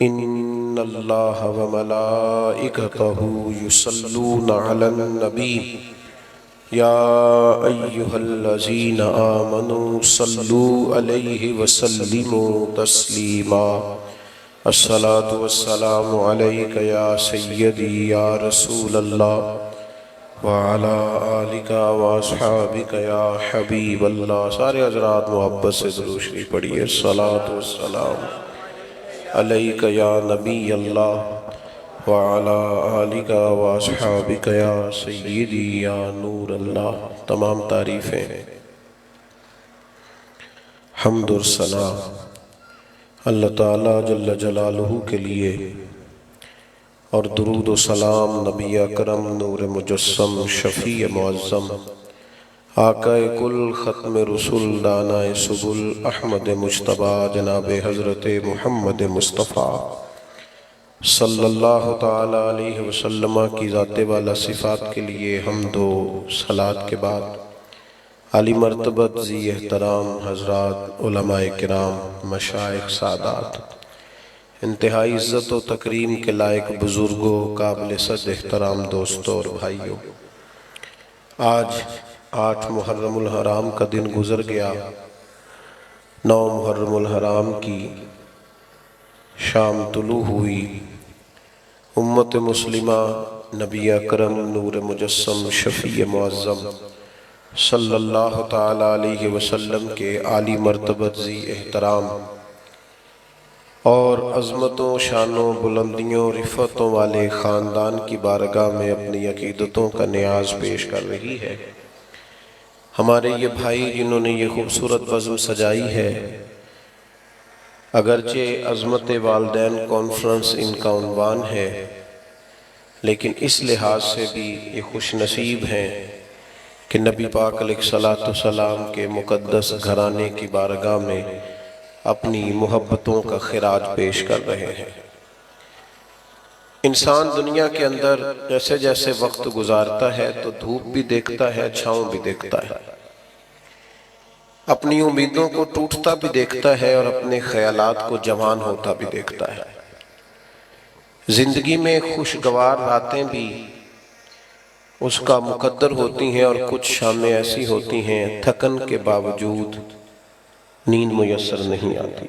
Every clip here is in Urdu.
ان اللہ و ملائکتہ یصلون علی النبی یا ایہا الذین آمنوا صلوا علیہ وسلموا تسلیما الصلاۃ والسلام علیک یا سیدی یا رسول اللہ وعلی آلک واصحابک یا حبیب اللہ۔ سارے حضرات محبت سے درود شریف پڑھیے۔ الصلاۃ والسلام علیک یا نبی اللہ وعلی آلک واصحابک یا سیدی یا نور اللہ۔ تمام تعریفیں، حمد و ثنا اللہ تعالیٰ جل جلالہ کے لیے، اور درود و سلام نبی اکرم نور مجسم شفیع معظم آقا کل ختم رسول دانائے سبل احمد مجتبیٰ جناب حضرت محمد مصطفیٰ صلی اللہ تعالیٰ علیہ وسلم کی ذات والا صفات کے لیے حمد و صلاۃ کے بعد عالی مرتبت ذی احترام حضرات علماء کرام مشائخ سادات انتہائی عزت و تکریم کے لائق بزرگوں قابل صد احترام دوستوں اور بھائیوں، آج 8 محرم الحرام کا دن گزر گیا۔ 9 محرم الحرام کی شام طلوع ہوئی۔ امت مسلمہ نبی اکرم نور مجسم شفیع معظم صلی اللہ تعالیٰ علیہ وسلم کے عالی مرتبت ذی احترام اور عظمتوں شانوں بلندیوں رفتوں والے خاندان کی بارگاہ میں اپنی عقیدتوں کا نیاز پیش کر رہی ہے۔ ہمارے یہ بھائی جنہوں نے یہ خوبصورت بزم سجائی ہے، اگرچہ عظمت والدین کانفرنس ان کا عنوان ہے، لیکن اس لحاظ سے بھی یہ خوش نصیب ہیں کہ نبی پاک علیہ الصلوۃ والسلام کے مقدس گھرانے کی بارگاہ میں اپنی محبتوں کا خراج پیش کر رہے ہیں۔ انسان دنیا کے اندر جیسے جیسے وقت گزارتا ہے تو دھوپ بھی دیکھتا ہے، چھاؤں بھی دیکھتا ہے، اپنی امیدوں کو ٹوٹتا بھی دیکھتا ہے اور اپنے خیالات کو جوان ہوتا بھی دیکھتا ہے۔ زندگی میں خوشگوار راتیں بھی اس کا مقدر ہوتی ہیں، اور کچھ شامیں ایسی ہوتی ہیں تھکن کے باوجود نیند میسر نہیں آتی۔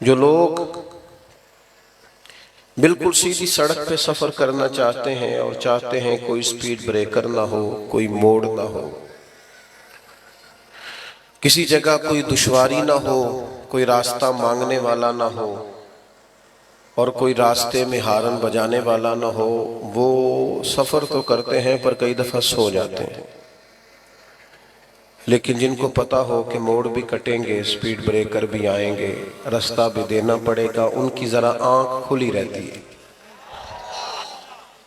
جو لوگ بالکل سیدھی سڑک پہ سفر کرنا چاہتے ہیں اور چاہتے ہیں کوئی سپیڈ بریکر نہ ہو، کوئی موڑ نہ ہو، کسی جگہ کوئی دشواری نہ ہو، کوئی راستہ مانگنے والا نہ ہو اور کوئی راستے میں ہارن بجانے والا نہ ہو، وہ سفر تو کرتے ہیں پر کئی دفعہ سو جاتے ہیں۔ لیکن جن کو پتہ ہو کہ موڑ بھی کٹیں گے، سپیڈ بریکر بھی آئیں گے، راستہ بھی دینا پڑے گا، ان کی ذرا آنکھ کھلی رہتی ہے۔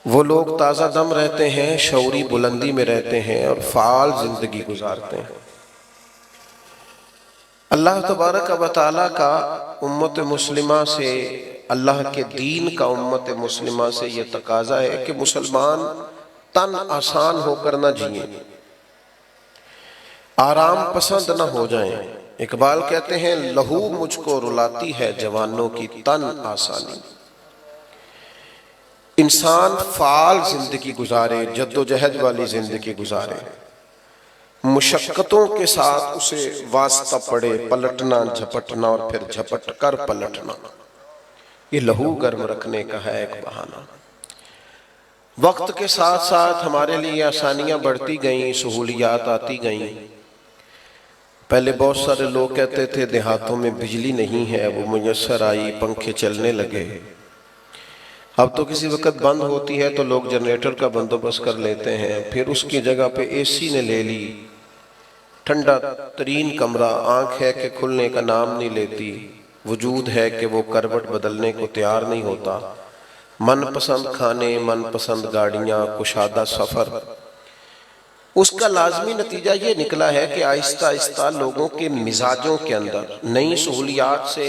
وہ لوگ تازہ دم رہتے ہیں، شعوری بلندی میں رہتے ہیں اور فعال زندگی گزارتے ہیں۔ اللہ تبارک و تعالیٰ کا امت مسلمہ سے، اللہ کے دین کا امت مسلمہ سے یہ تقاضا ہے کہ مسلمان تن آسان ہو کر نہ جئیں، آرام پسند نہ ہو جائیں۔ اقبال کہتے ہیں لہو مجھ کو رلاتی ہے جوانوں کی تن آسانی۔ انسان فعال زندگی گزارے، جد و جہد والی زندگی گزارے، مشقتوں کے ساتھ اسے واسطہ پڑے، پلٹنا جھپٹنا اور پھر جھپٹ کر پلٹنا، یہ لہو گرم رکھنے کا ہے ایک بہانہ۔ وقت کے ساتھ ساتھ ہمارے لیے آسانیاں بڑھتی گئیں، سہولیات آتی گئیں۔ پہلے بہت سارے لوگ کہتے تھے دیہاتوں میں بجلی نہیں ہے، وہ میسر آئی، پنکھے چلنے لگے۔ اب تو کسی وقت بند ہوتی ہے تو لوگ جنریٹر کا بندوبست کر لیتے ہیں، پھر اس کی جگہ پہ اے سی نے لے لی، ٹھنڈا ترین کمرہ، آنکھ ہے کہ کھلنے کا نام نہیں لیتی، وجود ہے کہ وہ کروٹ بدلنے کو تیار نہیں ہوتا، من پسند کھانے، من پسند گاڑیاں، کشادہ سفر۔ اس کا لازمی نتیجہ یہ نکلا ہے کہ آہستہ آہستہ لوگوں کے مزاجوں کے اندر نئی سہولیات سے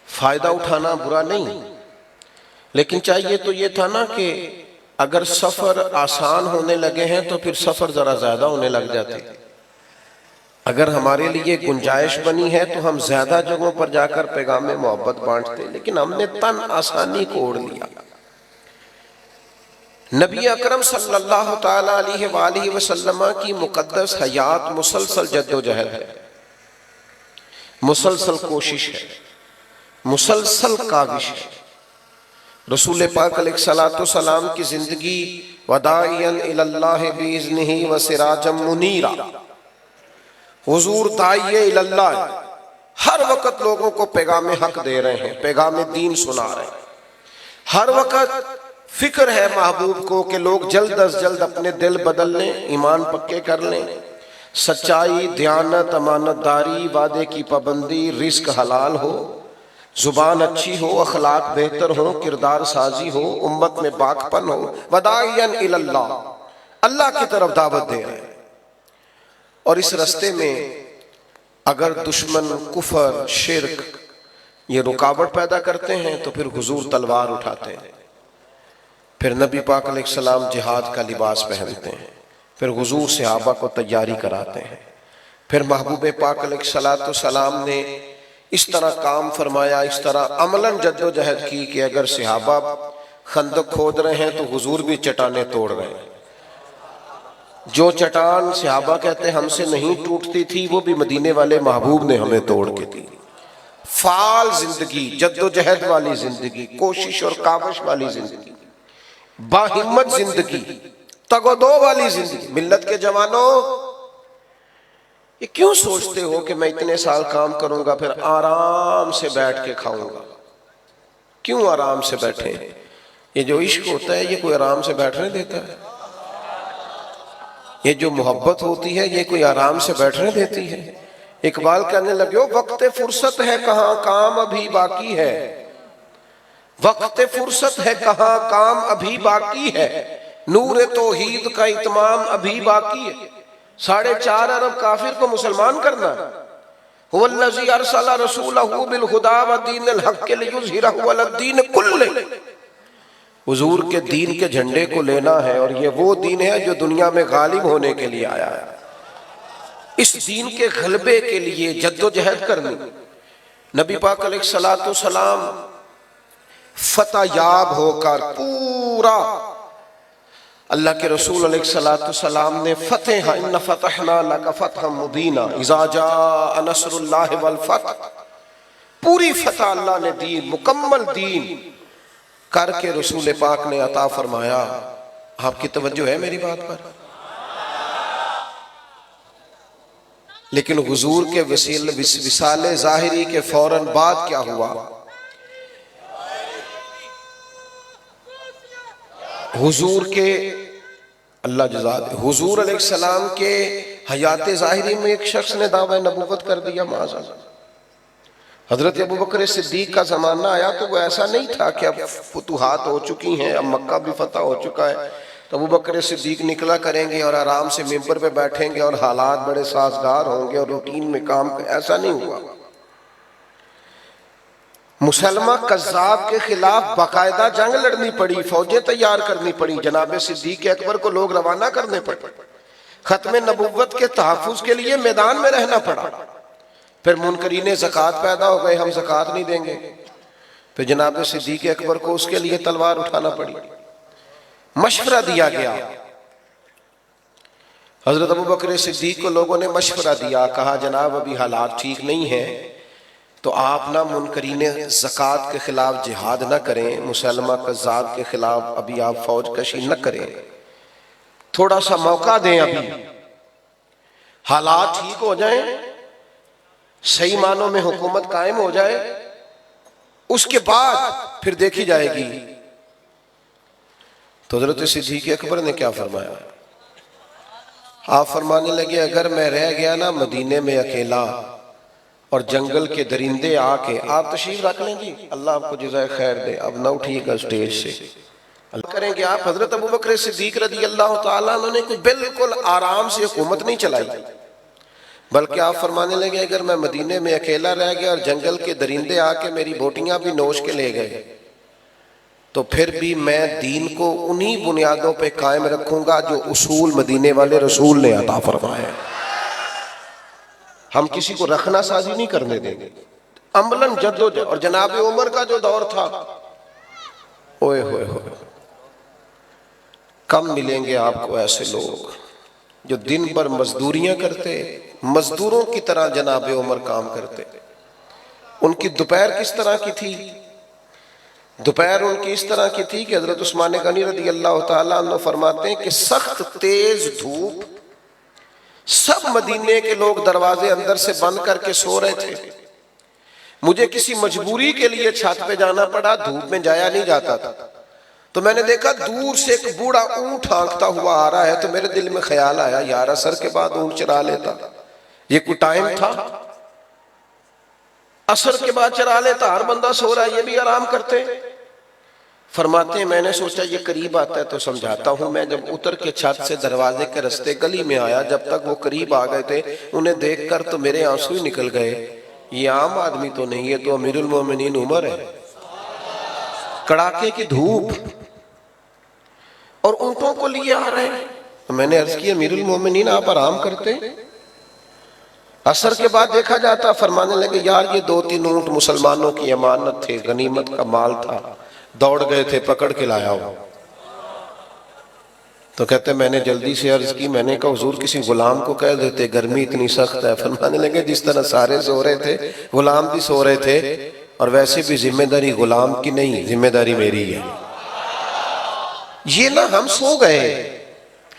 فائدہ اٹھانا برا نہیں، لیکن چاہیے تو یہ تھا نا کہ اگر سفر آسان ہونے لگے ہیں تو پھر سفر ذرا زیادہ ہونے لگ جاتے۔ اگر ہمارے لیے گنجائش بنی ہے تو ہم زیادہ جگہوں پر جا کر پیغام محبت بانٹتے، لیکن ہم نے تن آسانی کو اوڑھ لیا۔ نبی اکرم صلی اللہ تعالی علیہ وآلہ وسلم کی مقدس حیات مسلسل جد و جہد ہے، مسلسل کوشش ہے، مسلسل کاوش ہے۔ رسول پاک علیہ السلام کی زندگی وداعیا الی اللہ باذنہ وسراجا منیرا، حضور داعی الی اللہ، ہر وقت لوگوں کو پیغام حق دے رہے ہیں، پیغام دین سنا رہے ہیں۔ ہر وقت فکر ہے محبوب کو کہ لوگ جلد از جلد اپنے دل بدل لیں، ایمان پکے کر لیں، سچائی، دیانت، امانت داری، وعدے کی پابندی، رزق حلال ہو، زبان اچھی ہو، اخلاق بہتر ہو، کردار سازی ہو، امت میں پاک پن ہو، وداعیا الی اللہ، اللہ کی طرف دعوت دے رہے ہیں۔ اور اس رستے میں اگر دشمن کفر، شرک یہ رکاوٹ پیدا کرتے ہیں تو پھر حضور تلوار اٹھاتے ہیں، پھر نبی پاک علیہ السلام جہاد کا لباس پہنتے ہیں، پھر حضور صحابہ کو تیاری کراتے ہیں، پھر محبوب پاک علیہ السلام نے اس طرح کام فرمایا، اس طرح عملاً جد و جہد کی کہ اگر صحابہ خندق کھود رہے ہیں تو حضور بھی چٹانیں توڑ رہے ہیں۔ جو چٹان صحابہ کہتے ہیں ہم سے نہیں ٹوٹتی تھی، وہ بھی مدینے والے محبوب نے ہمیں توڑ کے دی۔ فعال زندگی، جد و جہد والی زندگی، کوشش اور کاوش والی زندگی، باہمت زندگی، تگ و دو والی زندگی۔ ملت کے جوانوں، یہ کیوں سوچتے ہو کہ میں اتنے سال کام کروں گا پھر آرام سے بیٹھ کے کھاؤں گا؟ کیوں آرام سے بیٹھیں؟ یہ جو عشق ہوتا ہے یہ کوئی آرام سے بیٹھنے دیتا ہے؟ یہ جو محبت ہوتی ہے یہ کوئی آرام سے بیٹھنے دیتی ہے؟ اقبال کہنے لگے ہو وقت فرصت ہے کہاں کام ابھی باقی ہے، وقت فرصت ہے کہاں کام ابھی باقی ہے، نور توحید کا اتمام ابھی باقی ہے۔ 4.5 ارب کافر کو مسلمان کرنا، هو الذی ارسل رسولہ بالہدی ودین الحق لیظہرہ علی الدین کلہ، حضور کے دین کے جھنڈے کو لینا ہے، اور یہ وہ دین ہے جو دنیا میں غالب ہونے کے لیے آیا ہے۔ اس دین کے غلبے کے لیے جد و جہد کرنی۔ نبی پاک علیہ السلام فتح یاب ہو کر پورا، اللہ کے رسول علیہ السلام نے فتح، ان فتحنا لک فتحا مبینا اذا جاء نصر اللہ والفتح، پوری فتح اللہ نے دی، مکمل دین کر کے رسول پاک نے عطا فرمایا۔ آپ کی توجہ ہے میری بات پر؟ لیکن حضور کے وصال ظاہری کے فوراً بعد کیا ہوا؟ حضور کے اللہ جزا دے، حضور علیہ السلام کے حیات ظاہری میں ایک شخص نے دعوی نبوت کر دیا معاذ اللہ۔ حضرت ابوبکر صدیق کا زمانہ آیا تو وہ ایسا نہیں تھا کہ اب فتوحات ہو چکی ہیں، اب مکہ بھی فتح ہو چکا ہے تو ابوبکر صدیق نکلا کریں گے اور آرام سے ممبر پہ بیٹھیں گے اور حالات بڑے سازگار ہوں گے اور روٹین میں کام، ایسا نہیں ہوا۔ مسلمہ کذاب کے خلاف باقاعدہ جنگ لڑنی پڑی، فوجیں تیار کرنی پڑی، جناب صدیق اکبر کو لوگ روانہ کرنے پڑے، ختم نبوت کے تحفظ کے لیے میدان میں رہنا پڑا۔ پھر منکرین زکوٰۃ پیدا ہو گئے، ہم زکوٰۃ نہیں دیں گے، پھر جناب صدیق اکبر کو اس کے لیے تلوار اٹھانا پڑی۔ مشورہ دیا گیا، حضرت ابوبکر صدیق کو لوگوں نے مشورہ دیا، کہا جناب ابھی حالات ٹھیک نہیں ہیں تو آپ نہ منکرین زکوٰۃ کے خلاف جہاد نہ کریں، مسلمہ کذاب کے خلاف ابھی آپ فوج کشی نہ کریں، تھوڑا سا موقع دیں، ابھی حالات ٹھیک ہو جائیں، صحیح معنوں میں حکومت قائم ہو جائے، اس کے بعد پھر دیکھی جائے گی۔ تو حضرت صدیق اکبر نے کیا فرمایا؟ آپ فرمانے لگے اگر میں رہ گیا نا مدینے میں اکیلا اور جنگل کے درندے آ کے، آپ تشریف رکھ لیں جی، اللہ آپ کو جزائے خیر دے، اب نہ اٹھیے گا اسٹیج سے، اللہ کریں گے آپ۔ حضرت ابوبکر صدیق رضی اللہ تعالیٰ عنہ نے کوئی بالکل آرام سے حکومت نہیں چلائی، بلکہ آپ فرمانے لگے اگر میں مدینے میں اکیلا رہ گیا اور جنگل کے درندے آ کے میری بوٹیاں بھی نوش کے لے گئے تو پھر بھی میں دین کو انہی بنیادوں پہ قائم رکھوں گا جو اصول مدینے والے رسول نے عطا فرمائے۔ ہم کسی کو رکھنا سازی نہیں کرنے دیں گے، عملاً جدوجہد۔ اور جناب عمر کا جو دور تھا، اوئے ہوئے ہوئے، کم ملیں گے آپ کو ایسے لوگ جو دن بھر مزدوریاں کرتے، مزدوروں کی طرح جناب عمر کام کرتے۔ ان کی دوپہر کس طرح کی تھی؟ دوپہر ان کی اس طرح کی تھی کہ حضرت عثمان غنی رضی اللہ تعالیٰ عنہ فرماتے ہیں کہ سخت تیز دھوپ، سب مدینے کے لوگ دروازے اندر سے بند کر کے سو رہے تھے، مجھے کسی مجبوری کے لیے چھت پہ جانا پڑا، دھوپ میں جایا نہیں جاتا تھا، تو میں نے دیکھا دور سے ایک بوڑھا اونٹ ہانکتا ہوا آ رہا ہے، تو میرے دل میں خیال آیا یار عصر کے بعد اونٹ چرا لیتا، یہ کوئی ٹائم تھا؟ عصر کے بعد چرا لیتا، ہر بندہ سو رہا ہے، یہ بھی آرام کرتے۔ فرماتے ہیں میں نے سوچا یہ قریب آتا ہے تو سمجھاتا ہوں۔ میں جب اتر کے چھت سے دروازے کے رستے گلی میں آیا، جب تک وہ قریب آ گئے تھے، انہیں دیکھ کر تو میرے آنسو ہی نکل گئے۔ یہ عام آدمی تو نہیں، یہ تو امیر المومنین عمر ہے، کڑاکے کی دھوپ اور اونٹوں کو لیے آ رہے ہیں۔ تو میں نے عرض کی امیر المومنین آپ آرام کرتے؟ عصر کے بعد دیکھا جاتا۔ فرمانے لگے یار یہ 2-3 اونٹ مسلمانوں کی امانت تھے، غنیمت کا مال تھا، دوڑ گئے تھے، پکڑ کے لایا ہو۔ تو کہتے میں نے جلدی سے عرض کی، میں نے کہا حضور کسی غلام کو کہہ دیتے، گرمی اتنی سخت ہے۔ فرمانے لگے جس طرح سارے سو رہے تھے غلام بھی سو رہے تھے، اور ویسے بھی ذمہ داری غلام کی نہیں، ذمہ داری میری ہے۔ یہ نہ ہم سو گئے،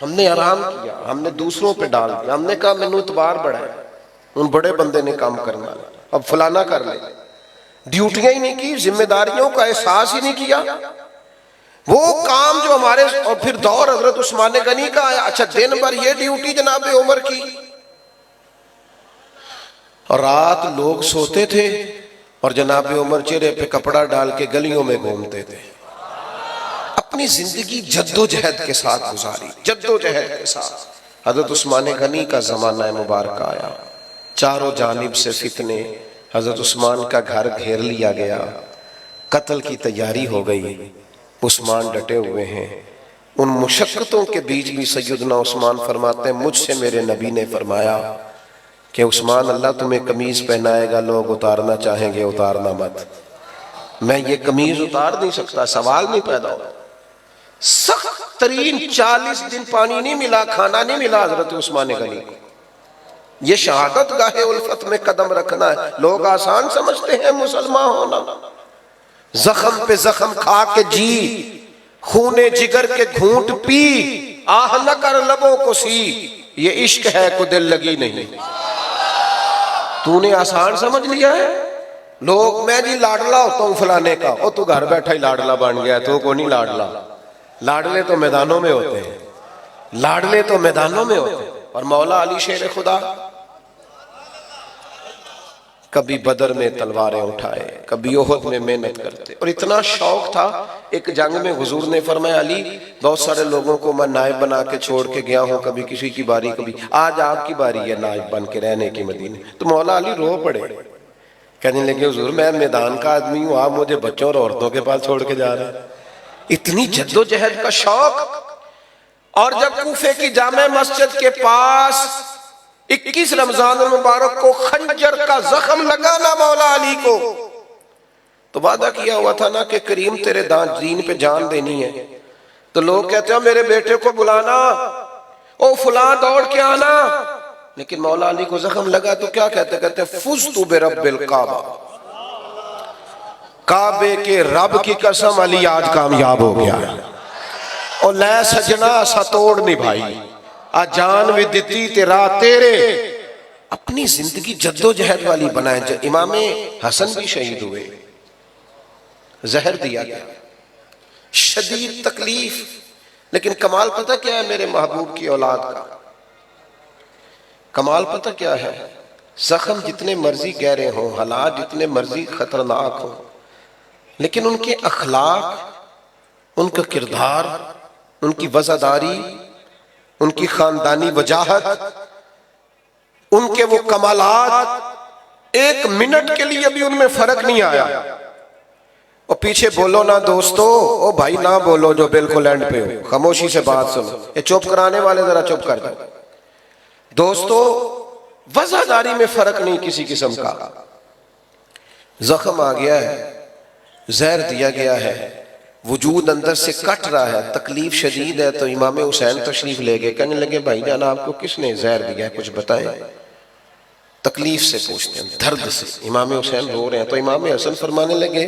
ہم نے آرام کیا، ہم نے دوسروں پہ ڈال دیا، ہم نے کہا مینوں اتبار بڑا ہے، ان بڑے بندے نے کام کرنا، اب فلانا کر لے، ڈیوٹیاں ہی نہیں کی، ذمہ داریوں کا احساس ہی نہیں کیا۔ وہ کام جو ہمارے، اور پھر دور حضرت عثمان غنی کا آیا، اچھا دن بھر یہ ڈیوٹی جناب عمر کی، اور رات لوگ سوتے تھے اور جناب عمر چہرے پہ کپڑا ڈال کے گلیوں میں گھومتے تھے۔ اپنی زندگی جد و جہد کے ساتھ گزاری، جد و جہد کے ساتھ۔ حضرت عثمان غنی کا زمانہ مبارک آیا، چاروں جانب سے فتنے، حضرت عثمان کا گھر گھیر لیا گیا، قتل کی تیاری ہو گئی، عثمان ڈٹے ہوئے ہیں۔ ان مشقتوں کے بیچ بھی سیدنا عثمان فرماتے ہیں مجھ سے میرے نبی نے فرمایا کہ عثمان اللہ تمہیں قمیض پہنائے گا، لوگ اتارنا چاہیں گے اتارنا مت، میں یہ قمیض اتار نہیں سکتا، سوال نہیں پیدا ہو۔ سخت ترین 40 دن پانی نہیں ملا، کھانا نہیں ملا حضرت عثمان غنی کو۔ یہ شہادت گاہ الفت میں قدم رکھنا ہے۔ لوگ آسان سمجھتے ہیں مسلمان ہونا، زخم پہ زخم کھا کے جی، خونے جگر کے گھونٹ پی، آہ نہ کر لبوں کو سی، یہ عشق ہے کو دل لگی نہیں۔ تو نے آسان سمجھ لیا ہے۔ لوگ میں جی لاڈلا ہوتا ہوں فلانے کا، او تو گھر بیٹھا ہی لاڈلا بن گیا، تو کو نہیں لاڈلا۔ لاڈلے تو میدانوں میں ہوتے ہیں، لاڈلے تو میدانوں میں ہوتے ہیں۔ اور مولا علی شیر خدا کبھی بدر میں تلواریں اٹھائے، کبھی احد میں محنت کرتے، اور اتنا شوق تھا۔ ایک جنگ میں حضور نے فرمایا علی بہت سارے لوگوں کو میں نائب بنا کے چھوڑ کے گیا ہوں، کبھی کسی کی باری، کبھی آج آپ کی باری ہے نائب بن کے رہنے کی مدینے۔ تو مولا علی رو پڑے، کہنے لگے حضور میں میدان کا آدمی ہوں، آپ مجھے بچوں اور عورتوں کے پاس چھوڑ کے جا رہے ہیں۔ اتنی جد و جہد کا شوق۔ اور جب کوفے کی جامع مسجد کے پاس 21 رمضان المبارک کو خنجر کا زخم لگانا مولا علی کو، تو وعدہ کیا ہوا تھا نا کہ کریم تیرے دین پہ جان دینی ہے، تو لوگ کہتے ہیں میرے بیٹے کو بلانا، او فلاں دوڑ کے آنا، لیکن مولا علی کو زخم لگا تو کیا کہتے فزت برب الکعبہ، کعبے کے رب کی قسم علی آج کامیاب ہو گیا، اور لے سجنا سا توڑ نہیں بھائی، آ جان بھی دیتی تیرا تیرے۔ اپنی زندگی جد و جہد والی بنائے۔ امام حسن بھی شہید ہوئے، زہر دیا گیا، شدید تکلیف، لیکن کمال پتہ کیا ہے میرے محبوب کی اولاد کا؟ کمال پتہ کیا ہے؟ زخم جتنے مرضی گہرے ہوں، حالات جتنے مرضی خطرناک ہوں، لیکن ان کے اخلاق، ان کا کردار، ان کی وزاداری، ان کی خاندانی وجاہت، ان کے وہ کمالات، ایک منٹ کے لیے بھی ان میں فرق نہیں آیا۔ اور پیچھے بولو نا دوستو، او بھائی نہ بولو جو بالکل اینڈ پہ ہو، خاموشی سے بات سنو، یہ چپ کرانے والے ذرا چپ کر جاؤ۔ دوستو وضعداری میں فرق نہیں کسی قسم کا. زخم آ گیا ہے، زہر دیا گیا ہے، وجود اندر سے کٹ رہا ہے، تکلیف شدید ہے، تو امام حسین تشریف لے گئے. کہنے لگے بھائی جان آپ کو کس نے زہر دیا ہے، کچھ بتائیں. تکلیف سے پوچھتے ہیں، درد سے. امام حسین رو رہے ہیں تو امام حسن فرمانے لگے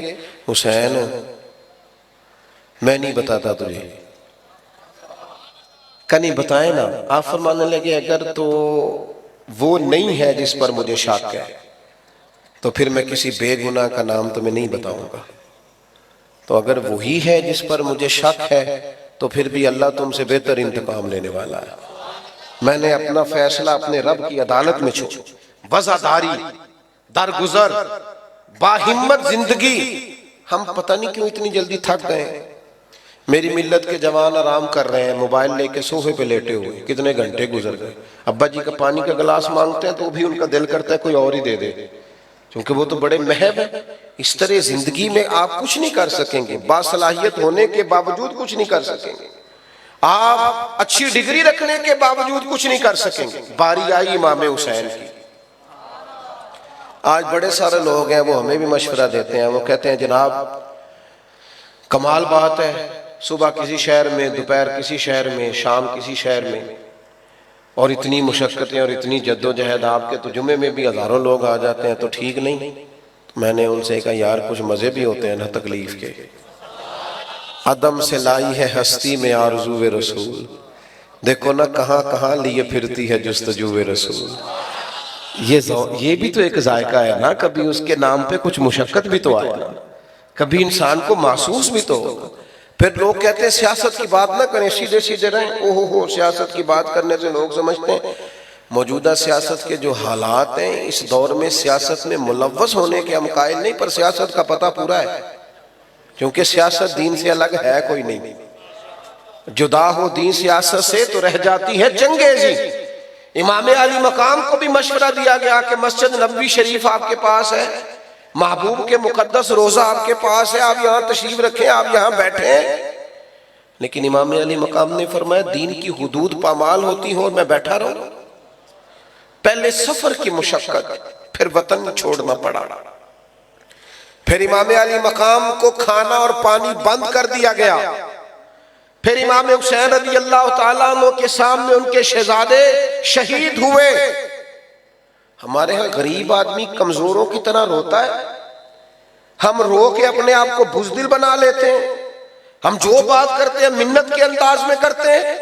حسین میں نہیں بتاتا تجھے. نہیں بتائیں نا. آپ فرمانے لگے اگر تو وہ نہیں ہے جس پر مجھے شک ہے تو پھر میں کسی بے گناہ کا نام تمہیں نہیں بتاؤں گا. تو اگر وہی ہے جس پر مجھے شک ہے تو پھر بھی اللہ تم سے بہتر انتقام لینے والا ہے. میں نے اپنا فیصلہ اپنے رب کی عدالت میں چھوڑ. وضعداری، درگزر، باہمت زندگی. ہم پتہ نہیں کیوں اتنی جلدی تھک گئے. میری ملت کے جوان آرام کر رہے ہیں موبائل لے کے صوفے پہ لیٹے ہوئے، کتنے گھنٹے گزر گئے. ابا جی کا پانی کا گلاس مانگتے ہیں تو بھی ان کا دل کرتا ہے کوئی اور ہی دے دے، کیونکہ وہ تو بڑے محب ہیں. اس طرح زندگی میں آپ کچھ نہیں کر سکیں گے، باصلاحیت ہونے کے باوجود کچھ نہیں کر سکیں گے. آپ اچھی ڈگری رکھنے کے باوجود کچھ نہیں کر سکیں گے. باری آئی امام حسین کی. آج بڑے سارے لوگ ہیں وہ ہمیں بھی مشورہ دیتے ہیں، وہ کہتے ہیں جناب کمال بات ہے، صبح کسی شہر میں، دوپہر کسی شہر میں، شام کسی شہر میں، اور اتنی مشقتیں اور اتنی جد و جہد، آپ کے تو جمعے میں بھی ہزاروں لوگ آ جاتے ہیں، تو ٹھیک نہیں. میں نے ان سے کہا یار کچھ مزے بھی ہوتے ہیں نا تکلیف کے. عدم سے لائی ہے ہستی میں آرزو رسول، دیکھو نا کہاں کہاں لیے پھرتی ہے جستجو رسول. یہ بھی تو ایک ذائقہ ہے نا، کبھی اس کے نام پہ کچھ مشقت بھی تو آئے نا، کبھی انسان کو محسوس بھی تو ہوگا. پھر لوگ کہتے ہیں سیاست کی بات نہ کریں، سیدھے سیدھے رہیں. اوہو سیاست کی بات کرنے سے لوگ سمجھتے ہیں موجودہ سیاست کے جو حالات ہیں اس دور میں سیاست میں ملوث ہونے کے ہم قائل نہیں، پر سیاست کا پتہ پورا ہے، کیونکہ سیاست دین سے الگ ہے کوئی نہیں. جدا ہو دین سیاست سے تو رہ جاتی ہے چنگیزی. امام علی مقام کو بھی مشورہ دیا گیا کہ مسجد نبوی شریف آپ کے پاس ہے، محبوب کے مقدس روزہ آپ کے پاس ہے، آپ یہاں تشریف رکھیں، آپ یہاں بیٹھیں. لیکن امام علی مقام نے فرمایا دین کی حدود پامال ہوتی ہوں اور میں بیٹھا رہوں. پہلے سفر کی مشقت، پھر وطن چھوڑنا پڑا، پھر امام علی مقام کو کھانا اور پانی بند کر دیا گیا. پھر امام حسین رضی اللہ تعالیٰ عنہ کے سامنے ان کے شہزادے شہید ہوئے. ہمارے ہاں غریب آدمی کمزوروں کی طرح روتا ہے، ہم رو کے اپنے آپ کو بزدل بنا لیتے ہیں. ہم جو بات کرتے ہیں منت کے انداز میں کرتے ہیں.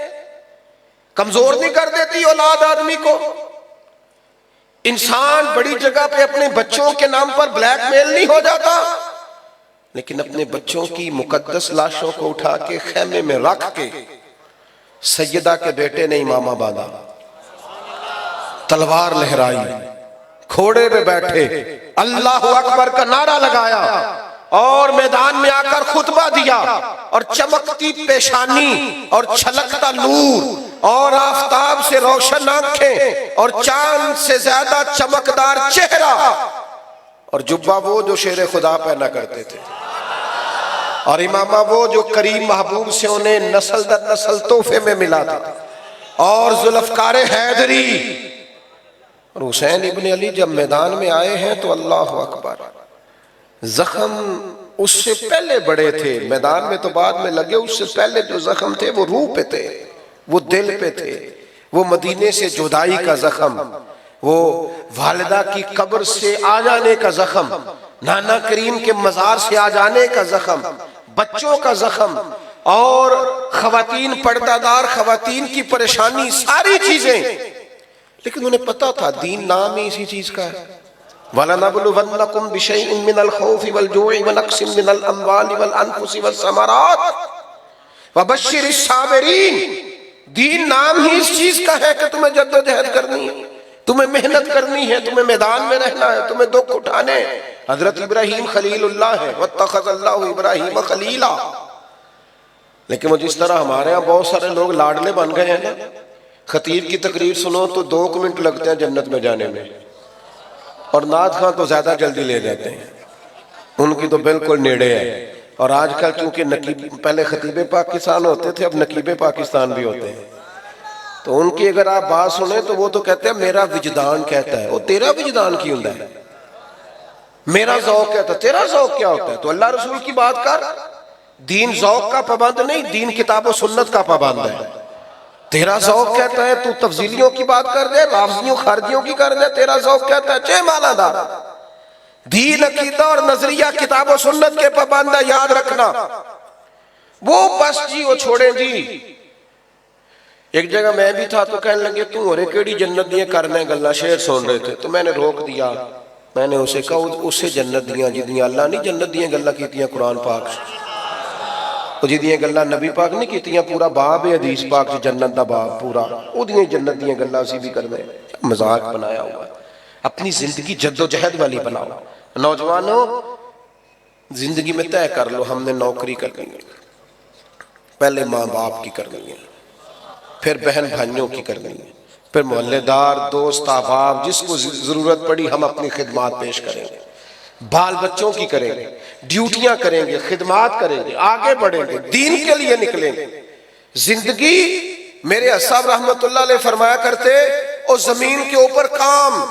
کمزور نہیں کر دیتی اولاد آدمی کو. انسان بڑی جگہ پہ اپنے بچوں کے نام پر بلیک میل نہیں ہو جاتا، لیکن اپنے بچوں کی مقدس لاشوں کو اٹھا کے خیمے میں رکھ کے سیدہ کے بیٹے نے امامہ باندھا، تلوار لہرائی، گھوڑے پہ بیٹھے، اللہ اکبر کا نعرہ لگایا اور میدان میں آ کر خطبہ دیا. اور چمکتی پیشانی اور چھلکتا نور اور آفتاب سے روشن آنکھیں اور چاند سے زیادہ چمکدار چہرہ، اور جبہ وہ جو شیر خدا پہنا کرتے تھے، اور امامہ وہ جو کریم محبوب سے انہیں نسل در نسل تحفے میں ملا تھا، اور ذوالفقار حیدری. اور حسین ابن علی جب میدان میں آئے ہیں تو اللہ اکبر، زخم اس سے پہلے بڑے تھے، میدان میں تو بعد میں لگے، اس سے پہلے جو زخم تھے وہ روح پہ تھے، وہ دل پہ تھے. وہ مدینے سے جدائی کا زخم، وہ والدہ کی قبر سے آ جانے کا زخم، نانا کریم کے مزار سے آ جانے کا زخم، بچوں کا زخم، اور خواتین پردہ دار خواتین کی پریشانی، ساری چیزیں. لیکن انہیں پتا تھا دین نام ہی اسی چیز کا ہے. وَلَنَبْلُوَنَّكُمْ بِشَيْءٍ مِّنَ الْخَوْفِ وَالْجُوعِ وَنَقْصٍ مِّنَ الْأَمْوَالِ وَالْأَنفُسِ وَالثَّمَرَاتِ وَبَشِّرِ الصَّابِرِينَ. دین نام ہی اس چیز کا ہے کہ تمہیں جد و جہد کرنی ہے، تمہیں محنت کرنی ہے، تمہیں میدان میں رہنا ہے، تمہیں دکھ اٹھانے. حضرت ابراہیم خلیل اللہ ہے، وَاتَّخَذَ اللَّهُ إِبْرَاهِيمَ خَلِيلًا. لیکن وہ جس طرح ہمارے ہاں بہت سارے لوگ لاڈلے بن گئے ہیں نا، خطیب کی تقریر سنو تو 2 منٹ لگتے ہیں جنت میں جانے میں، اور نعت خواں تو زیادہ جلدی لے جاتے ہیں، ان کی تو بالکل نیڑے ہے. اور آج کل چونکہ پہلے خطیب پاکستان ہوتے تھے، اب نقیب پاکستان بھی ہوتے ہیں، تو ان کی اگر آپ بات سنیں تو وہ تو کہتے ہیں میرا وجدان کہتا ہے. وہ تیرا وجدان کی ہوں ہے؟ میرا ذوق کہتا ہے. تیرا ذوق کیا ہوتا ہے؟ تو اللہ رسول کی بات کر. دین ذوق کا پابند نہیں، دین کتاب و سنت کا پابند ہے. تیرا ذوق کہتا ہے تو تفضیلیوں کی بات کر دے، رافضیوں خارجیوں کی کر دے. تیرا ذوق کہتا ہے چے مالا دار. دین عقیدہ اور نظریہ کتاب و سنت کے پابند ہے، یاد رکھنا. وہ بس جی وہ چھوڑیں جی. ایک جگہ میں بھی تھا تو کہنے لگے تو اور کیڑی جنت دیاں کرنے گلا شعر سن رہے تھے. تو میں نے روک دیا. میں نے اسے کہا اسے جنت دیاں جدیاں اللہ نہیں جنت دیاں گلا کیتیاں قرآن پاک جدیاں گلا نبی پاک نہیں کیتیاں. پورا باب ہے حدیث پاک سے جنت دا باب پورا او دیاں جنت دیاں گلا اسی بھی کرنے. مذاق بنایا ہوا ہے. اپنی زندگی جد و جہد والی بناؤ. نوجوانوں زندگی میں طے کر لو ہم نے نوکری کرنی ہے. پہلے ماں باپ کی کرنی ہے، پھر بہن بھائیوں کی کرنی ہے، پھر محلے دار دوست احباب جس کو ضرورت پڑی ہم اپنی خدمات پیش کریں گے. بال بچوں کی کریں گے، ڈیوٹیاں کریں گے، خدمات کریں گے، آگے بڑھیں گے، دین کے لیے نکلیں گے. زندگی میرے اصحاب رحمت اللہ علیہ فرمایا کرتے اور زمین کے اوپر کام،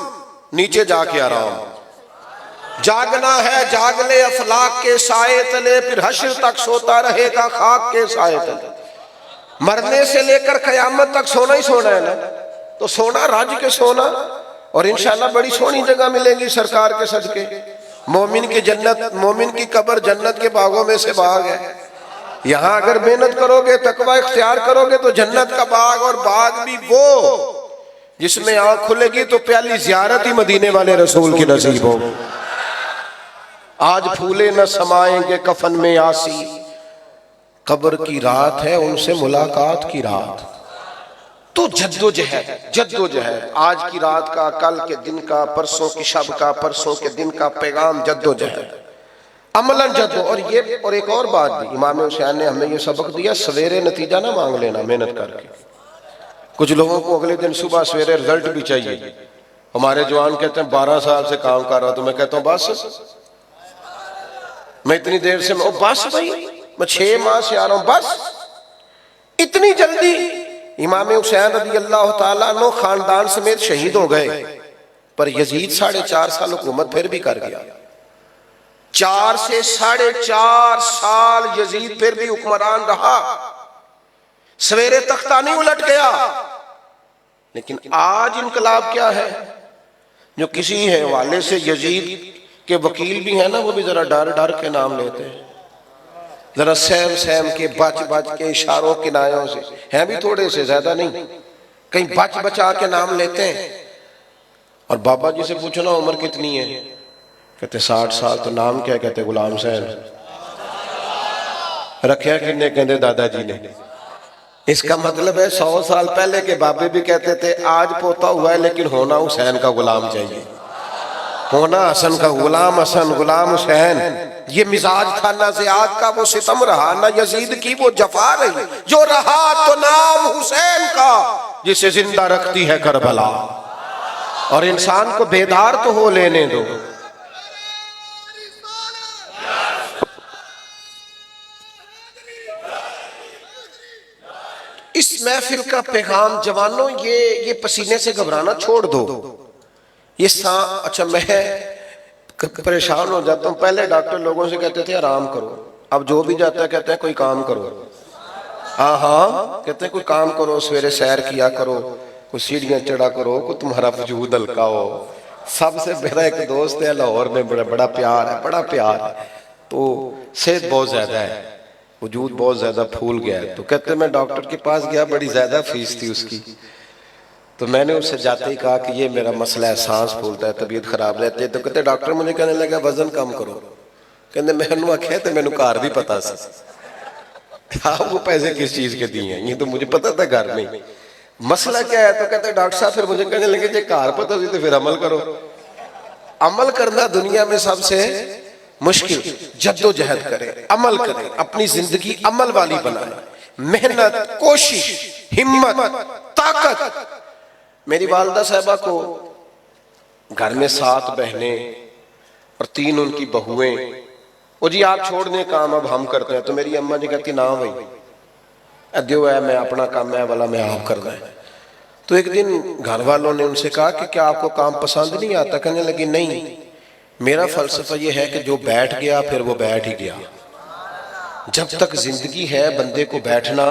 نیچے جا کے آرام. جاگنا ہے جاگ لے افلاق کے سائے تلے، پھر حشر تک سوتا رہے گا خاک کے سائے تلے. مرنے سے لے کر قیامت تک سونا ہی سونا ہے نا. تو سونا راج کے سونا، اور انشاءاللہ بڑی سونی جگہ ملے گی سرکار کے صدقے. مومن کی جنت، مومن کی قبر جنت کے باغوں میں سے باغ ہے. یہاں اگر محنت کرو گے تقوی اختیار کرو گے تو جنت کا باغ، اور باغ بھی وہ جس میں آنکھ کھلے گی تو پہلی زیارت ہی مدینے والے رسول کی نصیب ہو. آج پھولے نہ سمائیں گے کفن میں آسی، قبر کی رات ہے ان سے ملاقات کی رات. تو جد و جہد، جد و جہد. آج کی رات کا، کل کے دن کا، پرسوں کی شب کا، پرسوں کے دن کا پیغام جد و جہد، عملاً جد و. اور ایک اور بات بھی امام حسین نے ہمیں یہ سبق دیا، سویرے نتیجہ نہ مانگ لینا محنت کر کے. کچھ لوگوں کو اگلے دن صبح سویرے رزلٹ بھی چاہیے. ہمارے جوان کہتے ہیں 12 سال سے کام کر رہا. تو میں کہتا ہوں بس میں اتنی دیر سے بس بھائی میں 6 ماہ سے آ رہا ہوں، بس اتنی جلدی. امام حسین رضی اللہ تعالیٰ عنہ خاندان سمیت شہید ہو گئے، پر یزید 4.5 سال حکومت پھر بھی کر گیا. 4 سے 4.5 سال یزید پھر بھی حکمران رہا، سویرے تختہ نہیں الٹ گیا. لیکن آج انقلاب کیا ہے؟ جو کسی حوالے سے یزید کے وکیل بھی ہیں نا، وہ بھی ذرا ڈر ڈر کے نام لیتے ہیں، ذرا سہم سہم کے، بچ بچ کے، اشاروں کنایوں سے، ہیں بھی تھوڑے سے زیادہ نہیں، کہیں بچ بچا کے نام لیتے ہیں. اور بابا جی سے پوچھنا عمر کتنی ہے؟ کہتے 60 سال. تو نام کیا؟ کہتے غلام حسین. رکھیا کنے؟ کہتے دادا جی نے. اس کا مطلب ہے 100 سال پہلے کے بابے بھی کہتے تھے آج پوتا ہوا ہے لیکن ہونا حسین کا غلام چاہیے، ہونا حسن کا غلام، حسن غلام حسین. یہ مزاج تھا نہ زیاد کا وہ ستم رہا، نہ یزید کی وہ جفا رہی، جو رہا تو نام حسین کا جسے زندہ رکھتی ہے کربلا. اور انسان کو بیدار تو ہو لینے دو. اس محفل کا پیغام جوانوں یہ پسینے سے گھبرانا چھوڑ دو. یہ اچھا میں پریشان ہو جاتا ہوں. پہلے ڈاکٹر لوگوں سے کہتے تھے آرام کرو، اب جو بھی جاتا ہے کہتے ہیں کوئی کام کرو. ہاں کہتے ہیں کوئی کام کرو، سویرے سیر کیا کرو، کوئی سیڑھیاں چڑھا کرو، کوئی تمہارا وجود ہلکا ہو. سب سے میرا ایک دوست ہے لاہور میں، بڑا پیار ہے، بڑا پیار ہے. تو صحت بہت زیادہ ہے، وجود بہت زیادہ پھول گیا ہے. تو کہتے میں ڈاکٹر کے پاس گیا، بڑی زیادہ فیس تھی اس کی. تو میں نے اس سے جاتے ہی کہا کہ یہ میرا مسئلہ ہے، سانس پھولتا ہے، طبیعت خراب رہتی ہے. تو کہتے ڈاکٹر مجھے کہنے لگا وزن کم کرو. کہتے میں نے آخیا تو میں نے کار بھی پتا سی وہ پیسے کس چیز کے دیے ہیں، یہ تو مجھے پتا تھا گھر میں. مسئلہ کیا ہے؟ تو کہتے ڈاکٹر صاحب پھر مجھے کہنے لگے جی کار پتا سی تو پھر عمل کرو. عمل کرنا دنیا میں سب سے مشکل. جد و جہد کریں، عمل کریں، اپنی زندگی عمل والی بنائیں، محنت، کوشش، ہمت، طاقت. میری والدہ صاحبہ کو گھر میں 7 بہنیں اور 3 ان کی بہویں. وہ جی آپ چھوڑ دیں کام اب ہم کرتے ہیں. تو میری اماں جی کہتی نہ بھائی ادیو ہے میں اپنا کام ہے والا میں آپ کرنا ہے. تو ایک دن گھر والوں نے ان سے کہا کہ کیا آپ کو کام پسند نہیں آتا؟ کہنے لگی نہیں، میرا فلسفہ یہ ہے کہ جو بیٹھ گیا پھر وہ بیٹھ ہی گیا۔ جب تک زندگی ہے بندے کو بیٹھنا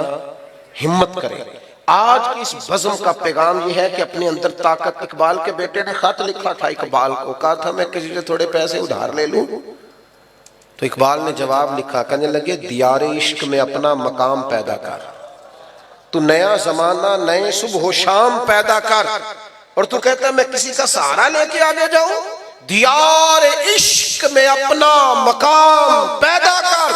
ہمت کرے۔ آج کی اس بزم کا پیغام یہ ہے کہ اپنے اندر طاقت۔ اقبال کے بیٹے نے خط لکھا تھا اقبال کو، کہا تھا میں کسی سے تھوڑے پیسے ادھار لے لوں؟ تو اقبال نے جواب لکھا، کہنے لگے دیار عشق میں اپنا مقام پیدا کر، تو نیا زمانہ نئے صبح و شام پیدا کر، اور تو کہتا ہے میں کسی کا سہارا لے کے آگے جاؤں؟ دیار عشق میں اپنا مقام پیدا کر،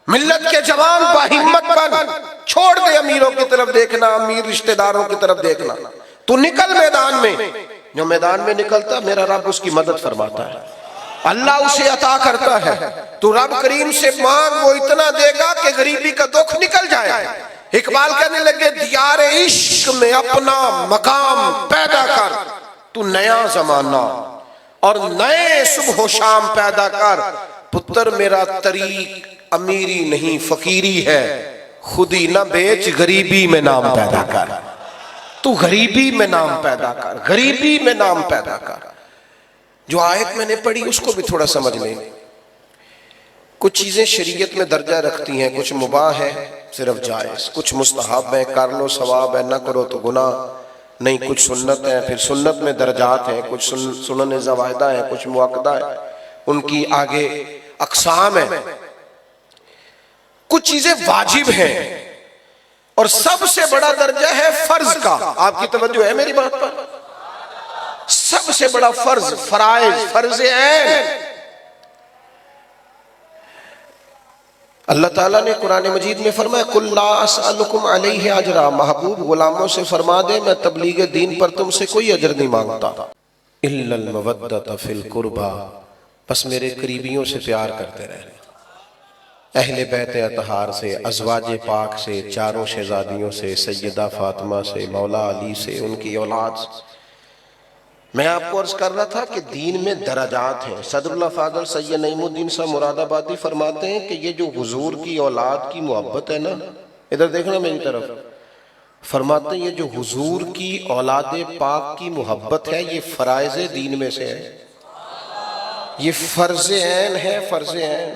ملت کے جوان باہمت بن، چھوڑ دے امیروں کی طرف دیکھنا، امیر رشتہ داروں کی طرف دیکھنا، تو نکل میدان میں۔ جو میدان میں نکلتا میرا رب اس کی مدد فرماتا ہے، اللہ اسے عطا کرتا ہے۔ تو رب کریم سے مانگ، وہ اتنا دے گا کہ غریبی کا دکھ نکل جائے۔ اقبال کہنے لگے دیار عشق میں اپنا مقام پیدا کر، تو نیا زمانہ اور نئے صبح و شام پیدا کر۔ پتر میرا طریق امیری نہیں فقیری ہے، خودی نہ بیچ غریبی میں نام پیدا کر۔ تو غریبی میں نام پیدا کر، غریبی میں نام پیدا کر۔ جو آیت میں نے پڑھی اس کو بھی تھوڑا سمجھ لیں۔ کچھ چیزیں شریعت میں درجہ رکھتی ہیں، کچھ مباح ہے صرف جائز، کچھ مستحب ہے کر لو ثواب ہے، نہ کرو تو گناہ نہیں، کچھ سنت ہے، پھر سنت میں درجات ہیں، کچھ سنن زوائدہ ہیں، کچھ مؤکدہ ہے، ان کی آگے اقسام ہیں۔ کچھ چیزیں واجب ہیں، اور سب سے بڑا درجہ ہے فرض کا۔ آپ کی توجہ ہے میری بات پر؟ سب سے بڑا فرض، فرائض، فرض عین۔ اللہ تعالیٰ نے قرآن مجید میں فرمایا قُلْ لَا أَسْأَلُكُمْ عَلَيْهِ أَجْرًا، محبوب غلاموں سے فرما دے میں تبلیغ دین پر تم سے کوئی اجر نہیں مانگتا۔ إِلَّا الْمَوَدَّةَ فِي الْقُرْبَى، بس میرے قریبیوں سے پیار کرتے رہے، اہل بیت اطہار سے، ازواج پاک سے، چاروں شہزادیوں سے، سیدہ فاطمہ سے، مولا علی سے، ان کی اولاد سے۔ میں آپ کو عرض کر رہا تھا کہ دین میں درجات ہیں۔ صدر اللہ فاضل سید نعیم الدین صاحب مراد آبادی فرماتے ہیں کہ یہ جو حضور کی اولاد کی محبت ہے نا، ادھر دیکھنا میری طرف، فرماتے ہیں یہ جو حضور کی اولاد پاک کی محبت ہے یہ فرائض دین میں سے ہے، یہ فرض عین ہے، فرض عین۔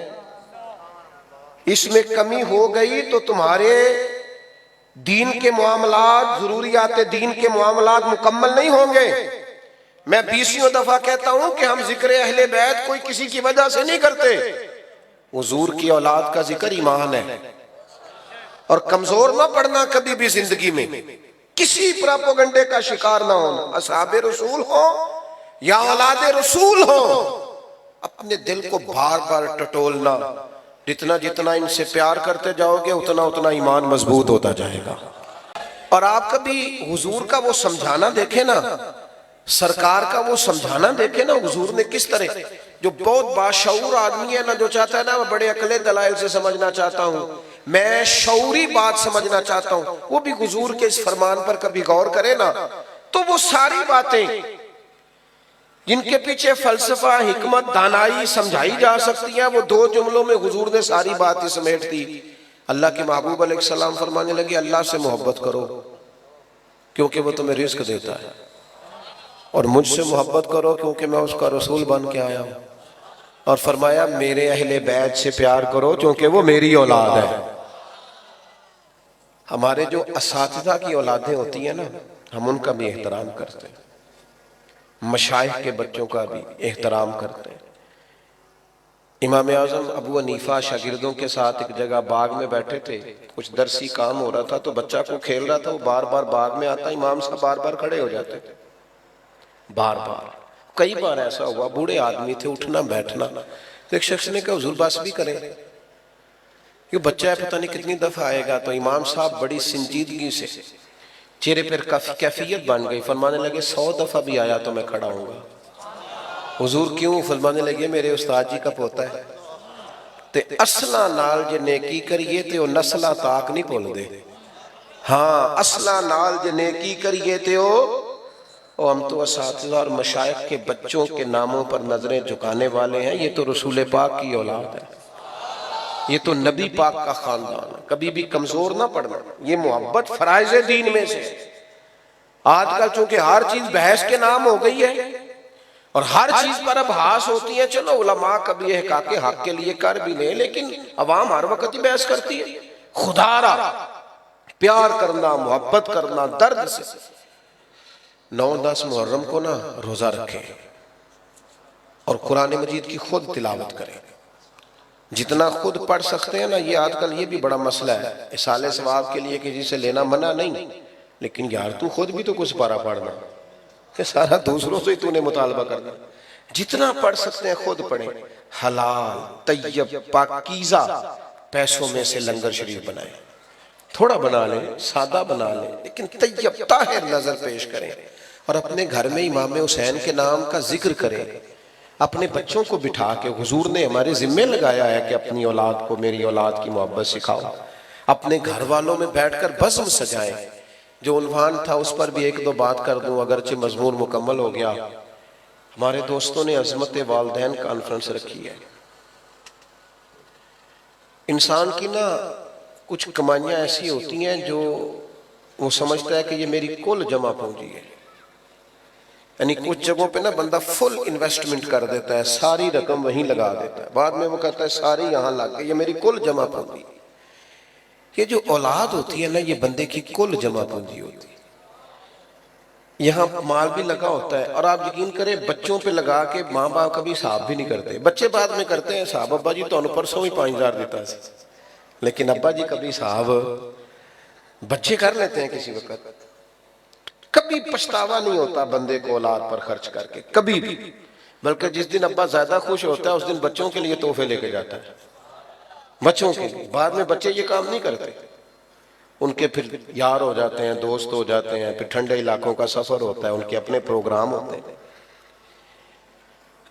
اس میں کمی ہو گئی تو تمہارے دین کے معاملات، ضروریات دین کے معاملات مکمل نہیں ہوں گے۔ میں 20 دفعہ کہتا ہوں کہ ہم ذکر اہل بیت کوئی کسی کی وجہ سے نہیں کرتے۔ حضور کی اولاد کا ذکر ایمان ہے، اور کمزور نہ پڑنا کبھی بھی زندگی میں، کسی پراپوگنڈے کا شکار نہ ہونا۔ اصحاب رسول ہو یا اولاد رسول ہو، اپنے دل کو بار بار ٹٹولنا، جتنا جتنا ان سے پیار کرتے جاؤ گے اتنا اتنا ایمان مضبوط ہوتا جائے گا۔ اور آپ کبھی حضور کا وہ سمجھانا دیکھیں نا، سرکار کا وہ سمجھانا دیکھیں نا، حضور نے کس طرح، جو بہت باشعور آدمی ہے نا، جو چاہتا ہے نا میں بڑے عقلِ دلائل سے سمجھنا چاہتا ہوں، میں شعوری بات سمجھنا چاہتا ہوں، وہ بھی حضور کے اس فرمان پر کبھی غور کرے نا، تو وہ ساری باتیں جن کے پیچھے فلسفہ، حکمت، دانائی سمجھائی جا سکتی ہیں، وہ 2 جملوں میں حضور نے ساری باتیں سمیٹ دی۔ اللہ کے محبوب علیہ السلام فرمانے لگے اللہ سے محبت کرو کیونکہ وہ تمہیں رزق دیتا ہے، اور مجھ سے محبت کرو کیونکہ میں اس کا رسول بن کے آیا ہوں، اور فرمایا میرے اہل بیت سے پیار کرو کیونکہ وہ میری اولاد ہے۔ ہمارے جو اساتذہ کی اولادیں ہوتی ہیں نا، ہم ان کا بھی احترام کرتے ہیں، مشائخ کے بچوں کا بھی احترام کرتے ہیں۔ امام اعظم ابو حنیفہ شاگردوں کے ساتھ ایک جگہ باغ میں بیٹھے تھے، کچھ درسی کام ہو رہا تھا تو بچہ کو کھیل رہا تھا، وہ بار بار باغ میں آتا، امام صاحب بار بار کھڑے ہو جاتے تھے، بار بار، کئی بار ایسا ہوا، بوڑھے آدمی تھے، اٹھنا بیٹھنا، تو ایک شخص نے کہا حضور بس بھی کریں، یہ بچہ ہے پتہ نہیں کتنی دفعہ آئے گا۔ تو امام صاحب بڑی سنجیدگی سے، چہرے پر کیفیت بن گئی، فرمانے لگے 100 دفعہ بھی آیا تو میں کھڑا ہوں گا۔ حضور کیوں؟ فرمانے لگے میرے استاد جی کا پوتا ہے، تے اصلہ نال جے نیکی کریے تے وہ نسلہ تاک نہیں بھول دے۔ ہاں اصلہ نال جے نیکی کریے تے وہ ہم تو اساتذہ اور مشائخ کے بچوں کے ناموں پر نظریں جھکانے والے ہیں، یہ تو رسول پاک کی اولاد ہے، یہ تو نبی پاک کا خاندان ہے، کبھی بھی کمزور نہ پڑنا، یہ محبت فرائض دین میں سے۔ آج کل چونکہ ہر چیز بحث کے نام ہو گئی ہے اور ہر چیز پر اب بحث ہوتی ہے. چلو علماء کبھی احقاق حق کے لیے کر بھی لیں لیکن عوام ہر وقت ہی بحث کرتی ہے. خدا را پیار کرنا، محبت کرنا درد سے. 9-10 محرم کو نا روزہ رکھیں اور قرآن مجید کی خود تلاوت کریں. جتنا خود پڑھ سکتے ہیں نا. یہ آج کل یہ بھی بڑا مسئلہ ہے اصالہ ثواب کے لیے کسی سے لینا منع نہیں، لیکن یار تو خود بھی تو کچھ پارا پڑھنا کہ سارا دوسروں سے ہی تو نے مطالبہ کرنا. جتنا پڑھ سکتے ہیں خود پڑھیں. حلال طیب پاکیزہ پیسوں میں سے لنگر شریف بنائیں. تھوڑا بنا لیں، سادہ بنا لیں، لیکن طیب طاہر نظر پیش کریں. اور اپنے گھر میں امام حسین کے نام کا ذکر کریں. اپنے بچوں کو بٹھا کے حضور نے ہمارے ذمہ لگایا ہے کہ اپنی اولاد کو میری اولاد کی محبت سکھاؤ. اپنے گھر والوں میں بیٹھ کر بزم سجائیں. جو عنوان تھا اس پر بھی 1-2 بات کر دوں اگرچہ مضمون مکمل ہو گیا. ہمارے دوستوں نے عظمت والدین کانفرنس رکھی ہے. انسان کی نا کچھ کمائیاں ایسی ہوتی ہیں جو وہ سمجھتا ہے کہ یہ میری کل جمع پونجی ہے. یعنی کچھ جگہوں پہ نا بندہ فل انویسٹمنٹ کر دیتا ہے، ساری رقم وہیں لگا دیتا ہے، بعد میں وہ کہتا ہے ساری یہاں لگ گئی، یہ میری کل جمع پونجی. یہ جو اولاد ہوتی ہے نا یہ بندے کی کل جمع پونجی ہوتی ہے. یہاں مال بھی لگا ہوتا ہے اور آپ یقین کریں بچوں پہ لگا کے ماں باپ کبھی حساب بھی نہیں کرتے. بچے بعد میں کرتے ہیں حساب، ابا جی تو انہوں پرسوں ہی 5000 دیتا ہے، لیکن ابا جی کبھی حساب بچے کر لیتے ہیں کسی وقت. کبھی پچھتاوا نہیں ہوتا بندے کو اولاد پر خرچ کر کے کبھی بھی، بلکہ جس دن ابا زیادہ خوش ہوتا ہے اس دن بچوں کے لیے تحفے لے کے جاتا ہے. بچوں کے لیے. بعد میں بچے یہ کام نہیں کرتے، ان کے پھر یار ہو جاتے ہیں، دوست ہو جاتے ہیں، پھر ٹھنڈے علاقوں کا سفر ہوتا ہے، ان کے اپنے پروگرام ہوتے ہیں.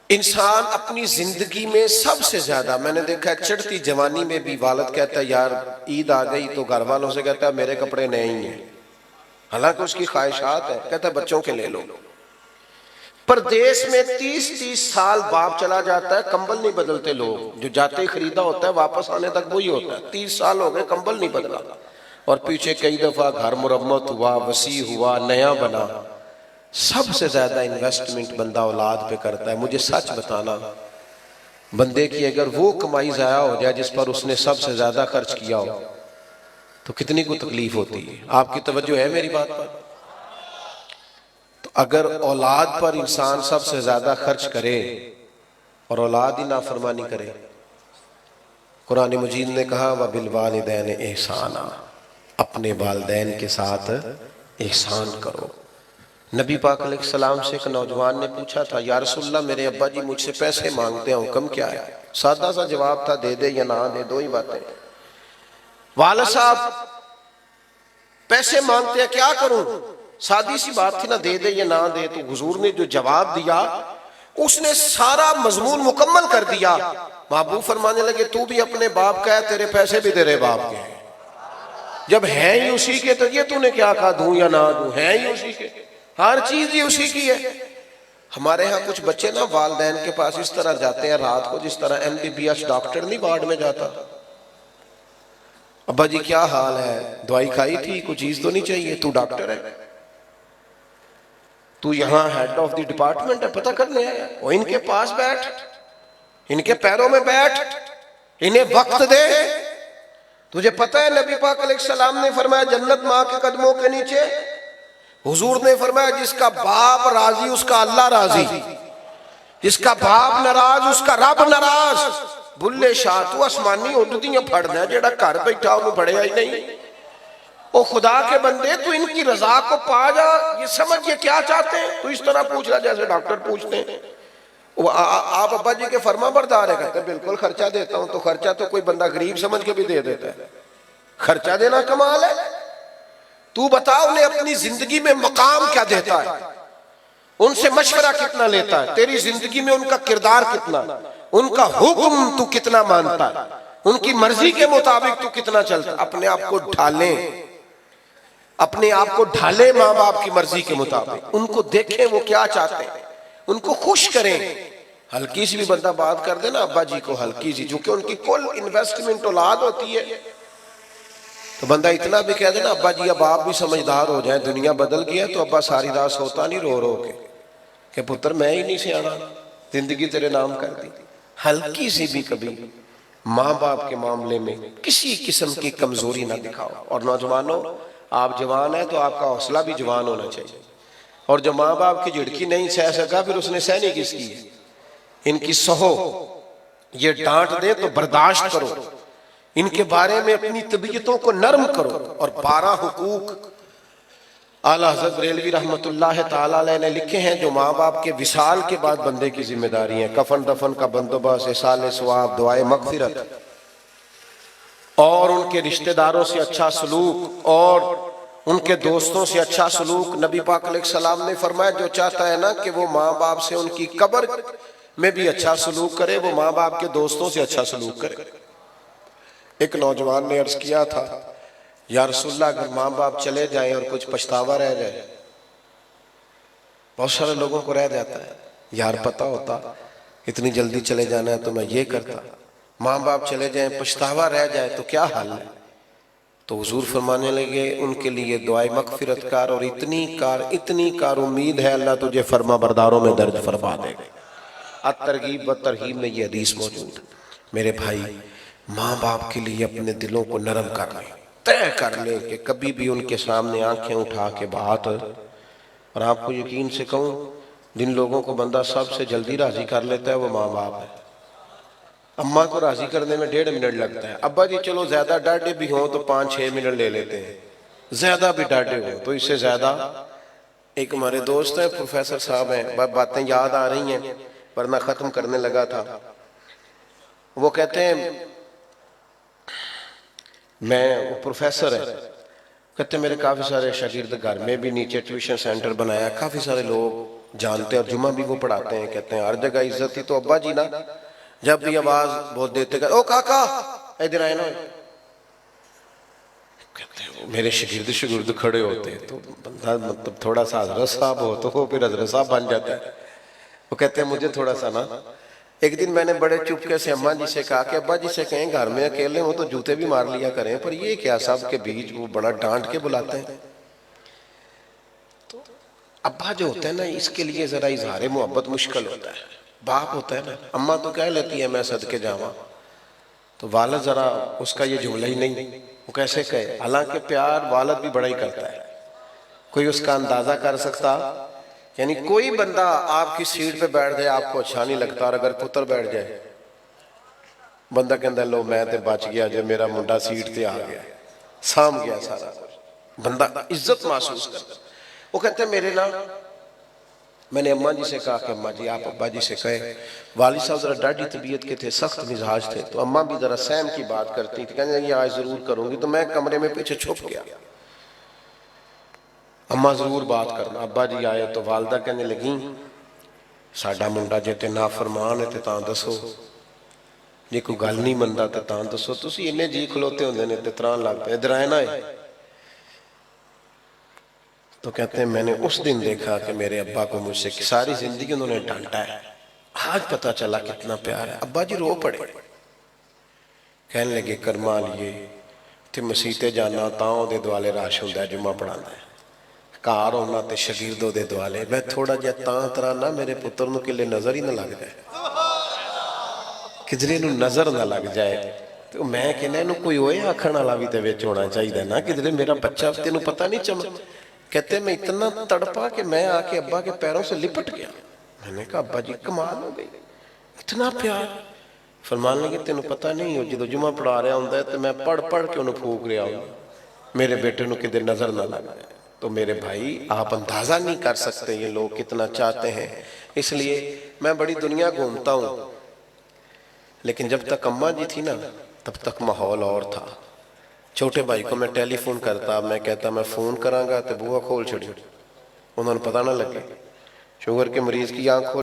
انسان اپنی زندگی میں سب سے زیادہ میں نے دیکھا ہے چڑھتی جوانی میں بھی والد کہتا ہے یار عید آ گئی تو گھر والوں سے کہتا ہے میرے کپڑے نئے ہی ہیں، حالانکہ اس کی خواہشات ہے، کہتا ہے بچوں کے لے لو. پردیس میں 30 سال باپ چلا جاتا ہے کمبل نہیں بدلتے لوگ، جو جاتے ہی خریدا ہوتا ہے واپس آنے تک وہی ہوتا ہے. 30 سال ہو گئے کمبل نہیں بدلا، اور پیچھے کئی دفعہ گھر مرمت ہوا، وسیع ہوا، نیا بنا. سب سے زیادہ انویسٹمنٹ بندہ اولاد پہ کرتا ہے. مجھے سچ بتانا بندے کی اگر وہ کمائی ضائع ہو جائے جس پر اس نے سب سے زیادہ خرچ کیا ہو تو کتنی کو تکلیف ہوتی ہے. آپ کی توجہ ہے میری بات پر؟ تو اگر اولاد پر انسان سب سے زیادہ خرچ کرے اور اولاد ہی نافرمانی کرے، قرآن مجید نے کہا وَبِالْوَالِدَيْنِ احسانا، اپنے والدین کے ساتھ احسان کرو. نبی پاک علیہ السلام سے ایک نوجوان نے پوچھا تھا یا رسول اللہ میرے ابا جی مجھ سے پیسے مانگتے ہیں، حکم کیا ہے؟ سادہ سا جواب تھا دے دے یا نہ دے، دو ہی باتیں. والد صاحب پیسے مانگتے ہیں کیا کروں؟ سادی سی بات تھی نا دے دے یا نہ دے. تو حضور نے جو جواب دیا اس نے سارا مضمون مکمل کر دیا. محبوب فرمانے لگے تو بھی اپنے باپ کا ہے، تیرے پیسے بھی تیرے باپ کے ہیں. جب ہیں ہی اسی کے تو یہ تو نے کیا کہا دوں یا نہ دوں، ہیں ہی اسی کے، ہر چیز ہی اسی کی ہے. ہمارے ہاں کچھ بچے نا والدین کے پاس اس طرح جاتے ہیں رات کو جس طرح MBBS ڈاکٹر نہیں وارڈ میں جاتا. ابا جی کیا حال ہے، دوائی کھائی تھی، کوئی چیز تو نہیں چاہیے، تو ڈاکٹر ہے، تو یہاں ہیڈ آف دی ڈپارٹمنٹ ہے، پتہ کرنے آیا. وہ ان کے پاس بیٹھ، ان کے پیروں میں بیٹھ، انہیں وقت دے. تجھے پتہ ہے نبی پاک علیہ السلام نے فرمایا جنت ماں کے قدموں کے نیچے. حضور نے فرمایا جس کا باپ راضی اس کا اللہ راضی، جس کا باپ ناراض اس کا رب ناراض. بلے شاہ تو آسمانی اڈدیاں پھڑنا جیڑا گھر بیٹھا انہوں بڑھیا ہی نہیں. او خدا کے بندے تو ان کی رضا کو پا جا، یہ سمجھ یہ کیا چاہتے ہیں. تو اس طرح پوچھ رہا جیسے ڈاکٹر پوچھتے ہیں. آپ ابا جی کے فرما بردار ہے، کہتے ہیں بالکل خرچہ دیتا ہوں. تو خرچہ تو کوئی بندہ غریب سمجھ کے بھی دے دیتا ہے، خرچہ دینا کمال ہے. تو بتا انہیں اپنی زندگی میں مقام کیا دیتا ہے، ان سے مشورہ کتنا لیتا ہے، تیری زندگی میں ان کا کردار کتنا، ان کا حکم تو کتنا مانتا ہے، ان کی مرضی کے مطابق تو کتنا چلتا. اپنے آپ کو ڈھالیں، اپنے آپ کو ڈھالیں ماں باپ کی مرضی کے مطابق. ان کو دیکھیں وہ کیا چاہتے ہیں، ان کو خوش کریں. ہلکی سی بھی بندہ بات کر دے نا ابا جی کو ہلکی سی، جو کہ ان کی کل انویسٹمنٹ اولاد ہوتی ہے. تو بندہ اتنا بھی کہہ دے نا ابا جی اب آپ بھی سمجھدار ہو جائیں، دنیا بدل گیا، تو ابا ساری رات سوتا نہیں رو رو کے کہ پتر میں ہی نہیں سیانا، زندگی تیرے نام کر دی۔ ہلکی سی بھی کبھی ماں باپ کے معاملے میں کسی قسم کی کمزوری نہ دکھاؤ۔ اور نوجوانوں، آپ جوان ہیں تو آپ کا حوصلہ بھی جوان ہونا چاہیے، اور جو ماں باپ کی جھڑکی نہیں سہ سکا پھر اس نے سہنی کس کی ہے؟ ان کی سہو، یہ ڈانٹ دے تو برداشت کرو، ان کے بارے میں اپنی طبیعتوں کو نرم کرو، اور 12 حقوق اعلیٰ حضرت بریلوی رحمت اللہ تعالیٰ علیہ نے لکھے ہیں جو ماں باپ کے وصال کے بعد بندے کی ذمہ داری ہیں: کفن دفن کا بندوبست، ایصال ثواب، دعائے مغفرت، اور ان کے رشتہ داروں سے اچھا سلوک، اور ان کے دوستوں سے اچھا سلوک۔ نبی پاک علیہ السلام نے فرمایا جو چاہتا ہے نا کہ وہ ماں باپ سے ان کی قبر میں بھی اچھا سلوک کرے، وہ ماں باپ کے دوستوں سے اچھا سلوک کرے۔ ایک نوجوان نے عرض کیا تھا یا رسول اللہ اگر ماں باپ چلے جائیں اور کچھ پچھتاوا رہ جائے، بہت سارے لوگوں کو رہ جاتا ہے، یار پتہ ہوتا اتنی جلدی چلے جانا ہے تو میں یہ کرتا، ماں باپ چلے جائیں پچھتاوا رہ جائے تو کیا حال ہے؟ تو حضور فرمانے لگے ان کے لیے دعائے مغفرت کار، اور اتنی کار امید ہے اللہ تجھے فرما برداروں میں درج فرما دے گا۔ الترغیب و ترہیب میں یہ حدیث موجود ہے۔ میرے بھائی، ماں باپ کے لیے اپنے دلوں کو نرم کر لیں، طے کر لیں کہ کبھی بھی ان کے سامنے آنکھیں اٹھا کے بات، اور آپ کو یقین سے کہوں جن لوگوں کو بندہ سب سے جلدی راضی کر لیتا ہے وہ ماں باپ ہے۔ اماں کو راضی کرنے میں 1.5 منٹ لگتا ہے، ابا جی چلو زیادہ ڈاڈے بھی ہوں تو 5-6 منٹ لے لیتے ہیں، زیادہ بھی ڈاڈے ہوں تو اس سے زیادہ۔ ایک ہمارے دوست ہیں پروفیسر صاحب ہیں، باتیں یاد آ رہی ہیں ورنہ ختم کرنے لگا تھا۔ وہ کہتے ہیں وہ پروفیسر ہے، کہتے ہیں میرے کافی سارے شاگرد گھر میں بھی نیچے ٹیوشن سینٹر بنایا، کافی سارے لوگ جانتے ہیں اور جمعہ بھی وہ پڑھاتے ہیں، کہتے ہیں ہر جگہ عزت ہی تو ابا جی نا جب بھی آواز بہت دیتے کہ او کاکا ادھر آئے نا، کہتے ہیں میرے شاگرد کھڑے ہوتے ہیں تو بندہ مطلب تھوڑا سا حضرت صاحب ہو تو وہ پھر حضرت صاحب بن جاتا ہے۔ وہ کہتے ہیں مجھے تھوڑا سا نا، ایک دن میں نے بڑے چپکے سے اماں جی سے کہا کہ ابا جی سے کہیں گھر میں اکیلے ہوں تو جوتے بھی مار لیا کریں، پر یہ کیا سب کے بیچ وہ بڑا ڈانٹ کے بلاتے ہیں۔ ابا جو ہوتا ہے نا اس کے لیے ذرا اظہار محبت مشکل ہوتا ہے، باپ ہوتا ہے نا، اماں تو کہہ لیتی ہے میں صدقے جاواں، تو والد ذرا اس کا یہ جملہ ہی نہیں، وہ کیسے کہے، حالانکہ پیار والد بھی بڑا ہی کرتا ہے، کوئی اس کا اندازہ کر سکتا، یعنی کوئی بندہ آپ کی سیٹ پہ بیٹھ جائے آپ کو اچھا نہیں لگتا، اور اگر پتر بیٹھ جائے بندہ کہندہ لو میں تے بچ گیا جو میرا منڈا سیٹ تے آ گیا، سام گیا سارا، بندہ عزت محسوس کرتا۔ وہ کہتے ہیں میرے نا، میں نے اماں جی سے کہا کہ اماں جی آپ ابا جی سے کہے، والد صاحب ذرا ڈاڈی طبیعت کے تھے، سخت مزاج تھے، تو اماں بھی ذرا سہم کی بات کرتی تھی، کہنے یہ آج ضرور کروں گی، تو میں کمرے میں پیچھے چھپ گیا، اماں ضرور بات کرنا۔ ابا جی آئے تو والدہ کہنے لگیں ساڈا منڈا جے تے نافرمان ہے تے تاں دسو، جے کوئی گل نہیں مندا تے تاں دسو، تسی انہیں جی کھلوتے ہوندے نے تے تران لگ پہ ادھر آئے نہ ہے۔ تو کہتے ہیں میں نے اس دن دیکھا کہ میرے ابا کو مجھ سے ساری زندگی انہوں نے ڈانٹا ہے، آج پتہ چلا کتنا پیار ہے۔ ابا جی رو پڑے، کہنے لگے کرما لیے تے مسیتے جانا تاؤں دے دوالے راش ہوندہ ہے جمعہ پڑھانا ہے، کار ہونا تے شاگردوں دے دوالے، میں تھوڑا جا تاں ترانا میرے پتر نو کے لئے نظر ہی نہ لگ جائے، کدھرے نو نظر نہ لگ جائے، تو میں کہنا انہوں کوئی ہوئے آکھن والا بھی تے وچ ہونا چاہیے نا، کدھرے میرا بچہ تینوں پتہ نہیں چمک۔ کہتے ہیں میں اتنا تڑپا کہ میں آ کے ابا کے پیروں سے لپٹ گیا، میں نے کہا ابا جی کمال ہو گئی، اتنا پیار۔ فرمان لگے تینوں پتہ نہیں ہو جدو جمعہ پڑھا رہا ہوں تو میں پڑھ کے انہوں پھوک رہا ہوں، میرے بیٹے نو کدھر نظر نہ لگا۔ تو میرے بھائی آپ اندازہ نہیں کر سکتے یہ لوگ کتنا چاہتے ہیں، اس لیے میں بڑی دنیا گھومتا ہوں، لیکن جب تک اماں جی تھی نا تب تک ماحول اور تھا۔ چھوٹے بھائی کو میں ٹیلی فون کرتا، میں کہتا میں فون کرانگا تو بوہا کھول چھڑی، انہوں نے پتہ نہ لگے، شوگر کے مریض کی آنکھ کھول